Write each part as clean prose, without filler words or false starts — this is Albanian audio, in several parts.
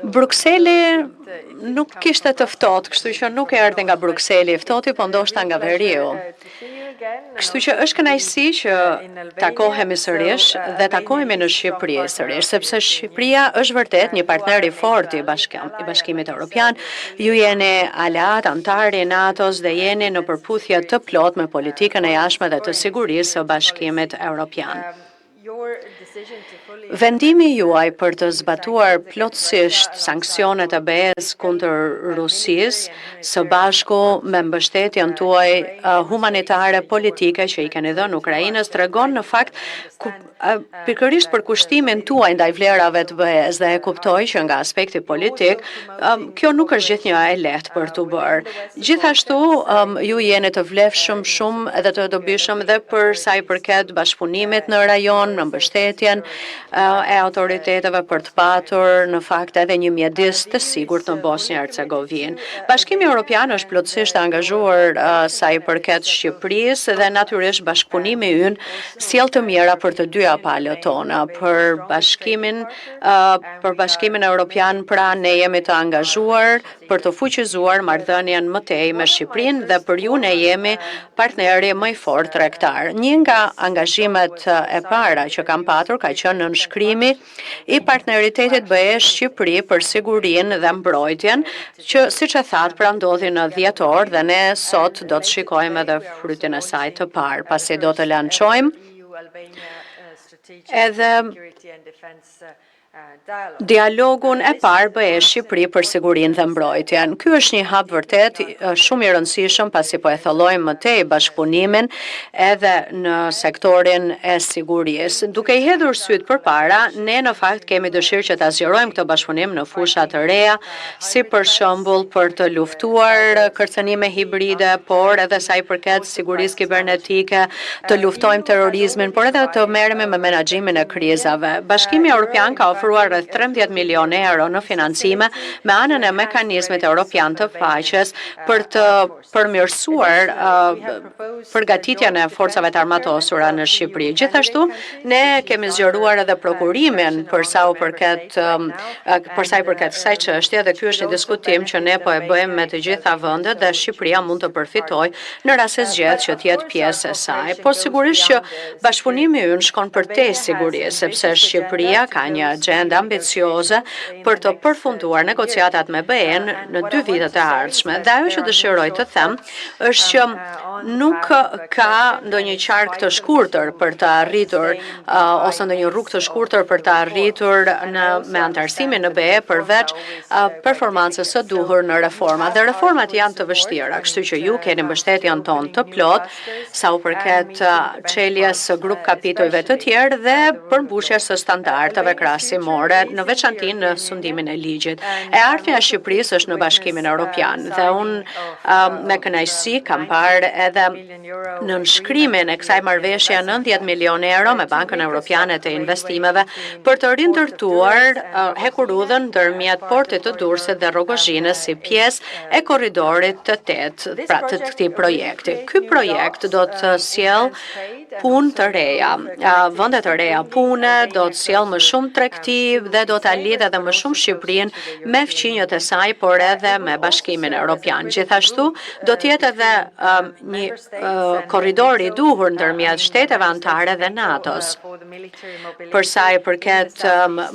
Brukseli nuk kishte të ftohtë, kështu që nuk erdhi nga Brukseli i ftohtë, po ndoshta nga veriu. Kështu që është kënaqësi që takohemi sërish dhe takohemi në Shqipëri sërish, sepse Shqipëria është vërtet një partner i fortë i Bashkimit Evropian. Ju jeni aleat, antar i NATO-s dhe jeni në përputhje të plot me politikën e jashtme dhe të sigurisë së Bashkimit Evropian. Vendimi juaj për të zbatuar plotësisht sanksionet e BE-s kundër Rusisë, së bashku me mbështetjen tuaj humanitare politike që i keni dhënë Ukrainës, tregon në fakt pikërisht për kushtimin tuaj ndaj vlerave të BE-s dhe e kuptoj që nga aspekti politik kjo nuk është gjithnjë e lehtë për të bërë. Gjithashtu ju jeni të vlefshëm shumë edhe të dobishëm dhe për sa i përket bashkëpunimit në rajon, në mbështetjen e autoriteteve për të patur në fakt edhe një mjedis të sigurt në Bosnjë-Hercegovinë. Bashkimi Evropian është plotësisht angazhuar sa i përket Shqipërisë dhe natyrisht bashkëpunimi ynë sjell të mira për të dyja palët tona. Për Bashkimin Evropian pra ne jemi të angazhuar për të fuqizuar marrëdhënien më tej me Shqipërinë dhe për ju ne jemi partneri më i fortë tregtar. Një nga angazhimet e para që kam patur ka qenë në nënshkrimi i partneritetit BE-Shqipëri për sigurinë dhe mbrojtjen, që siç e thatë pra ndodhi në dhjetor dhe ne sot do të shikojmë edhe frytin e saj të parë, pasi do të lançojmë edhe dialogun e parë BE-Shqipëri për sigurinë dhe mbrojtjen. Ky është një hap vërtet shumë i rëndësishëm pasi po e thellojmë më tej bashkëpunimin edhe në sektorin e sigurisë. Duke i hedhur syt përpara, ne në fakt kemi dëshirë që ta zgjerojmë këtë bashkëpunim në fusha të reja, si për shembull për të luftuar kërcënime hibride, por edhe sa i përket sigurisë kibernetike, të luftojmë terrorizmin, por edhe të merremi me menaxhimin e krizave. Bashkimi Evropian ka ofruar rreth 13 milionë euro në financime me anën e mekanizmit evropian të paqes për të përmirësuar përgatitjen e forcave të armatosura në Shqipëri. Gjithashtu, ne kemi zgjeruar edhe prokurimin për sa i përket kësaj çështje dhe ky është një diskutim që ne po e bëjmë me të gjitha vendet dhe Shqipëria mund të përfitojë në rast se zgjedh që të jetë pjesë e saj. Po sigurisht që bashkëpunimi ynë shkon përtej sigurisë, sepse Shqipëria ka një agenda ambicioze për të përfunduar negociatat me BE-n në 2 vitet e ardhshme. Dhe ajo që dëshiroj të them është që nuk ka ndonjë qark të shkurtër për të arritur ose ndonjë rrugë të shkurtër për të arritur me antarësimin në BE përveç performancës së duhur në reforma. Dhe reformat janë të vështira, kështu që ju keni mbështetjen tonë të plot sa u përket çeljes së grup kapitujve të tjerë dhe përmbushjes së standardeve krahasimore, në veçanti në sundimin e ligjit. E ardhmja e Shqipërisë është në Bashkimin Evropian dhe unë me kënaqësi kam parë edhe në nënshkrimin e kësaj marrëveshje 90 milionë euro me Bankën Evropiane të Investimeve për të rindërtuar hekurudhën ndërmjet portit të Durrësit dhe Rrogozhinës si pjesë e korridorit të 8, pra të këtij projekti. Ky projekt do të sjell punë të reja, vende të reja pune, do të sjell më shumë tregti dhe do ta lidhë edhe më shumë Shqipërinë me fqinjët e saj, por edhe me Bashkimin Evropian. Gjithashtu do të jetë edhe një korridor i duhur ndërmjet shteteve anëtare dhe NATO-s. Për sa i përket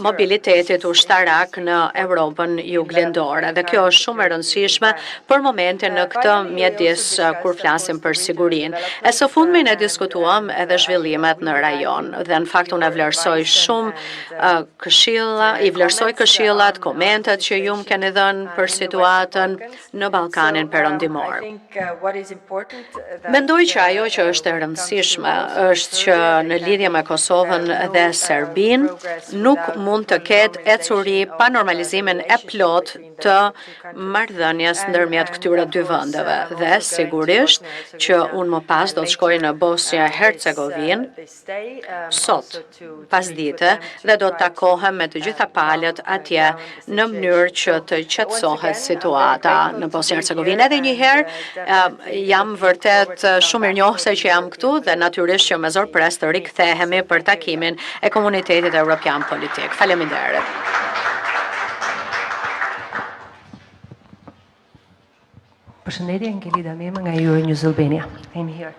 mobilitetit ushtarak në Evropën juglindore. Dhe kjo është shumë e rëndësishme për momentin në këtë mjedis kur flasim për sigurinë. E së fundmi ne diskutuam edhe zhvillimet në rajon dhe në fakt unë vlerësoj shumë vlerësoj këshillat, komentet që ju më keni dhënë për situatën në Ballkanin Perëndimor. Mendoj që ajo që është e rëndësishme është që në lidhje me Kosovën dhe Serbinë nuk mund të ketë ecuri pa normalizimin e plot të marrëdhënies ndërmjet këtyre dy vendeve dhe sigurisht që unë më pas do të shkoj në Bosnjë Hercegovinë, sot, pasdite, dhe do të takohem me të gjitha palët atje në mënyrë që të qetësohet situata në Bosnjë Hercegovinë. Edhe një herë jam vërtet shumë mirënjohëse që jam këtu dhe natyrisht që me zorpres të rikthehemi për takimin e komunitetit evropian politik. Faleminderit. Përshëndetje, Ngelida Mema nga Euronews Albania. I'm here